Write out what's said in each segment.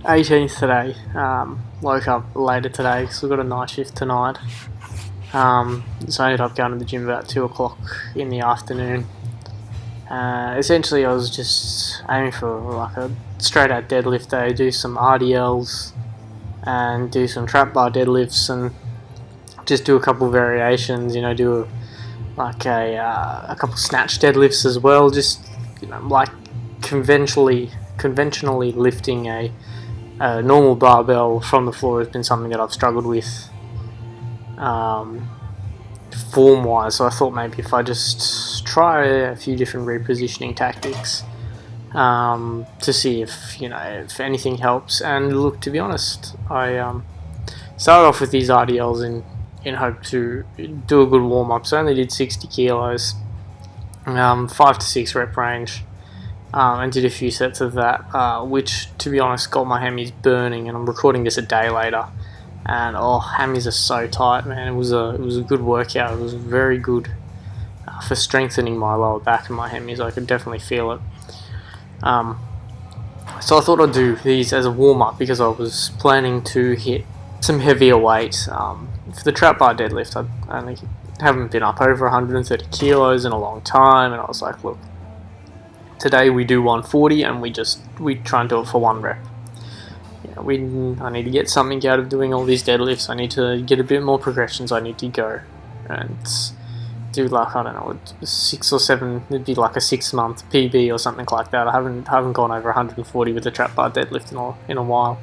18th today. Woke up later today because we've got a night shift tonight. So I ended up going to the gym about 2 o'clock in the afternoon. Essentially, I was just aiming for like a straight out deadlift day, do some RDLs and do some trap bar deadlifts and just do a couple of variations, do a couple snatch deadlifts as well, just like conventionally lifting a normal barbell from the floor has been something that I've struggled with form wise, so I thought maybe if I just try a few different repositioning tactics to see if anything helps. And look, to be honest, I started off with these RDLs in hope to do a good warm up. So I only did 60 kilos, 5 to 6 rep range, and did a few sets of that, which to be honest got my hammies burning. And I'm recording this a day later, and hammies are so tight, man. It was a good workout. It was very good for strengthening my lower back and my hammies. I could definitely feel it. So I thought I'd do these as a warm up because I was planning to hit some heavier weight. For the trap bar deadlift, I only haven't been up over 130 kilos in a long time, and I was like, look, today we do 140 and we try and do it for 1 rep. I need to get something out of doing all these deadlifts. I need to get a bit more progressions. I need to go and do like, I don't know, 6 or 7. It'd be like a 6-month PB or something like that. I haven't gone over 140 with the trap bar deadlift in a while.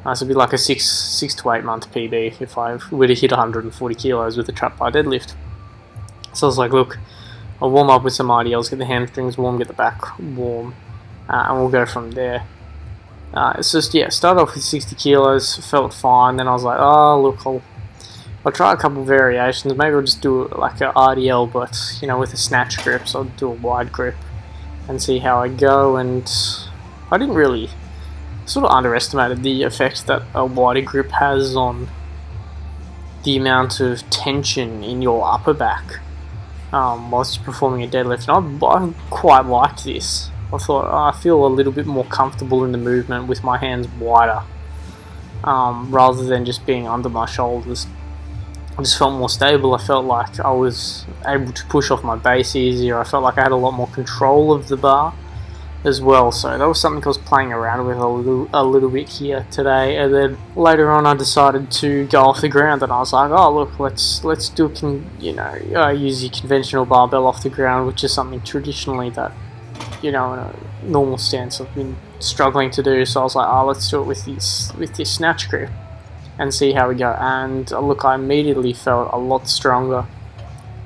So it'd be like a 6 to 8 month PB if I were to hit 140 kilos with the trap bar deadlift. So I was like, look, I'll warm up with some RDLs, get the hamstrings warm, get the back warm, and we'll go from there. It's just, start off with 60 kilos, felt fine. Then I was like, look, I'll try a couple variations. Maybe I'll just do like a RDL, but with a snatch grip. So I'll do a wide grip and see how I go. And I didn't really, sort of underestimated the effect that a wider grip has on the amount of tension in your upper back whilst you're performing a deadlift. And I quite liked this. I thought, I feel a little bit more comfortable in the movement with my hands wider, rather than just being under my shoulders. I just felt more stable. I felt like I was able to push off my base easier. I felt like I had a lot more control of the bar as well. So that was something I was playing around with a little bit here today. And then later on I decided to go off the ground, and I was like, look, let's do use your conventional barbell off the ground, which is something traditionally that in a normal stance I've been struggling to do. So I was like, let's do it with this snatch grip and see how we go. And look, I immediately felt a lot stronger.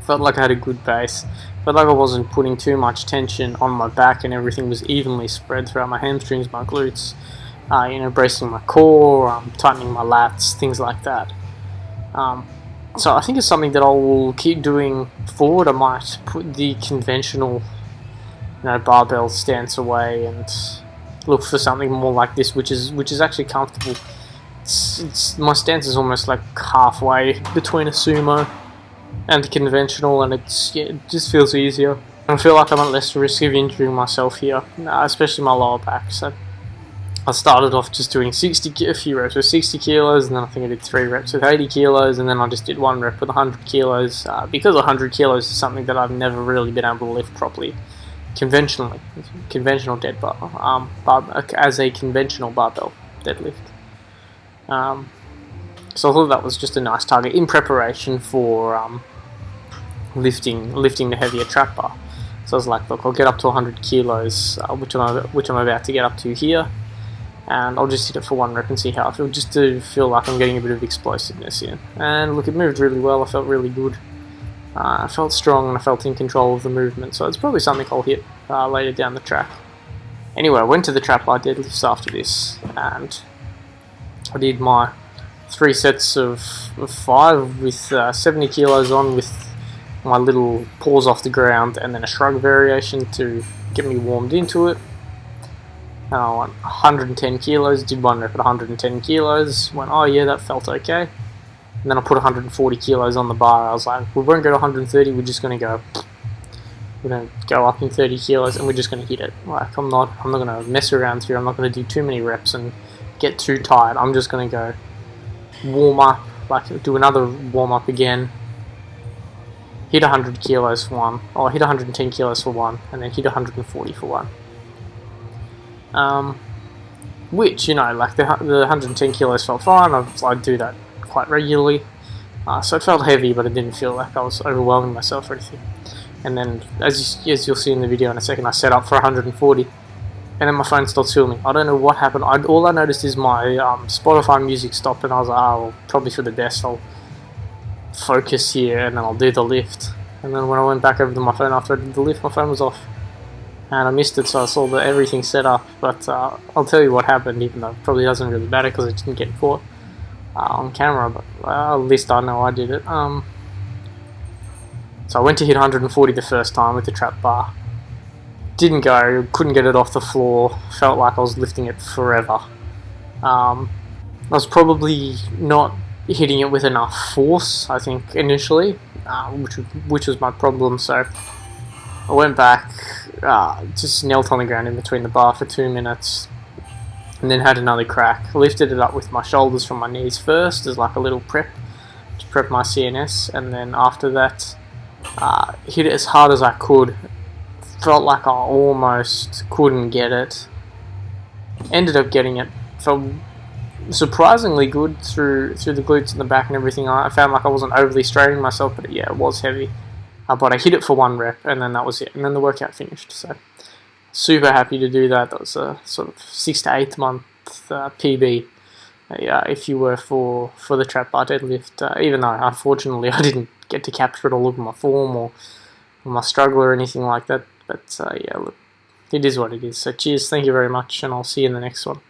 Felt like I had a good base. Felt like I wasn't putting too much tension on my back, and everything was evenly spread throughout my hamstrings, my glutes, bracing my core, tightening my lats, things like that. So I think it's something that I will keep doing forward. I might put the conventional barbell stance away and look for something more like this, which is actually comfortable. My stance is almost like halfway between a sumo and the conventional, and it just feels easier. I feel like I'm at less risk of injuring myself here, especially my lower back. So I started off just doing a few reps with 60 kilos, and then I think I did 3 reps with 80 kilos, and then I just did 1 rep with 100 kilos, because 100 kilos is something that I've never really been able to lift properly. Conventional dead bar, as a conventional barbell deadlift. So I thought that was just a nice target in preparation for lifting the heavier trap bar. So I was like, look, I'll get up to 100 kilos, which I'm about to get up to here, and I'll just hit it for 1 rep and see how I feel, just to feel like I'm getting a bit of explosiveness in. And look, it moved really well. I felt really good. I felt strong and I felt in control of the movement, so it's probably something I'll hit later down the track. Anyway, I went to the trap bar deadlifts after this, and I did my 3 sets of 5 with 70 kilos on, with my little pause off the ground and then a shrug variation to get me warmed into it. And I went 110 kilos, did 1 rep at 110 kilos, went, that felt okay. And then I put 140 kilos on the bar. I was like, we won't go to 130, we're just going to go we're going to go up in 30 kilos and we're just going to hit it. Like, I'm not going to mess around here. I'm not going to do too many reps and get too tired. I'm just going to go warm up, like do another warm up again, hit 100 kilos for one, or hit 110 kilos for one, and then hit 140 for one. Which, you know, like the 110 kilos felt fine. I'd do that quite regularly. So it felt heavy, but it didn't feel like I was overwhelming myself or anything. And then, as you'll see in the video in a second, I set up for 140, and then my phone stopped filming. I don't know what happened. All I noticed is my Spotify music stopped, and I was like, oh, well, probably for the best. I'll focus here, and then I'll do the lift. And then when I went back over to my phone after I did the lift, my phone was off, and I missed it. So I saw everything set up. But I'll tell you what happened, even though it probably doesn't really matter because it didn't get caught on camera. But at least I know I did it. So I went to hit 140 the first time with the trap bar. Didn't go, couldn't get it off the floor, felt like I was lifting it forever. I was probably not hitting it with enough force, I think, initially, which was my problem. So I went back, just knelt on the ground in between the bar for 2 minutes, and then had another crack. Lifted it up with my shoulders from my knees first as like a little prep, to prep my CNS, and then after that, hit it as hard as I could. Felt like I almost couldn't get it. Ended up getting it. Felt surprisingly good through the glutes and the back and everything. I found like I wasn't overly straining myself, but yeah, it was heavy. But I hit it for one rep, and then that was it. And then the workout finished. So super happy to do that. That was a sort of 6 to 8 month PB. If you were for the trap bar deadlift, even though unfortunately I didn't get to capture it all over my form or my struggle or anything like that. But yeah, look, it is what it is. So cheers, thank you very much, and I'll see you in the next one.